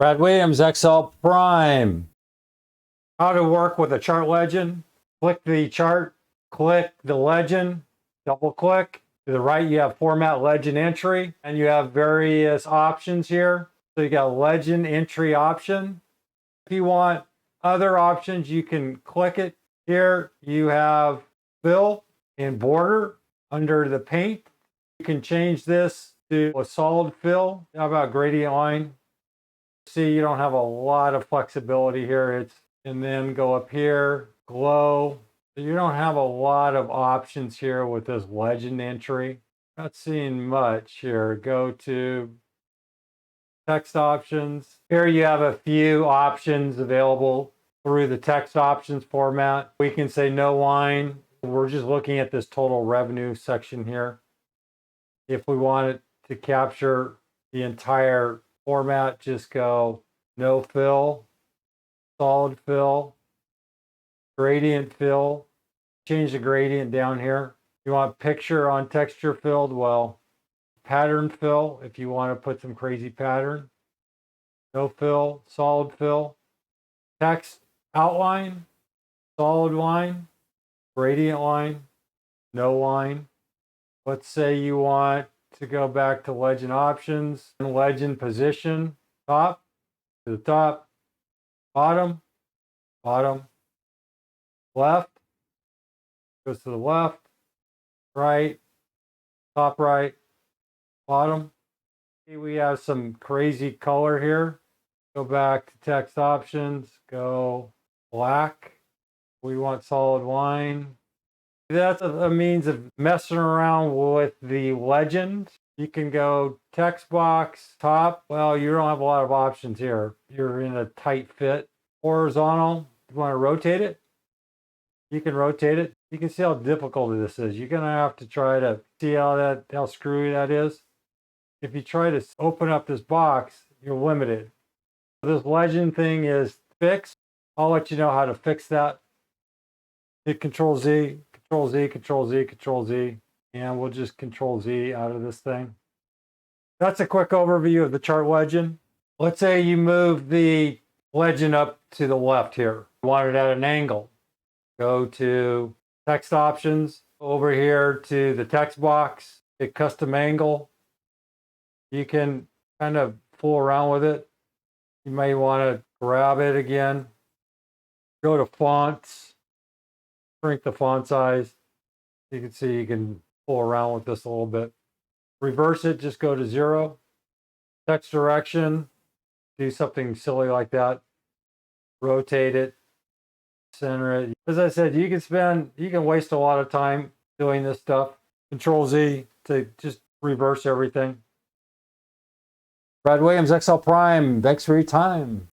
Brad Williams, XL Prime. How to work with a chart legend. Click the chart, click the legend, double click. To the right, you have format legend entry, and you have various options here. So you got legend entry option. If you want other options, you can click it. Here you have fill and border under the paint. You can change this to a solid fill. How about gradient line? See, you don't have a lot of flexibility here. And then go up here, glow. So you don't have a lot of options here with this legend entry. Not seeing much here. Go to text options. Here you have a few options available through the text options format. We can say no line. We're just looking at this total revenue section here. If we want it to capture the entire format, just go no fill, solid fill, gradient fill. Change the gradient down here. You want picture on texture filled? Well, pattern fill if you want to put some crazy pattern. No fill, solid fill. Text outline, solid line, gradient line, no line. Let's say you want to go back to legend options, legend position, top, to the top, bottom, bottom, left, goes to the left, right, top right, bottom. We have some crazy color here. Go back to text options, go black. We want solid line. That's a means of messing around with the legend. You can go text box, top. Well, you don't have a lot of options here. You're in a tight fit. Horizontal, you want to rotate it? You can rotate it. You can see how difficult this is. You're gonna have to try to see how screwy that is. If you try to open up this box, you're limited. This legend thing is fixed. I'll let you know how to fix that. Hit Control Z, Control Z, Control Z, Control Z, and we'll just Control Z out of this thing. That's a quick overview of the chart legend. Let's say you move the legend up to the left here. You want it at an angle. Go to text options, over here to the text box, hit custom angle. You can kind of fool around with it. You may want to grab it again. Go to fonts, shrink the font size. You can see you can fool around with this a little bit. Reverse it, just go to 0. Text direction, do something silly like that. Rotate it, center it. As I said, you can waste a lot of time doing this stuff. Control Z to just reverse everything. Brad Williams, XL Prime, thanks for your time.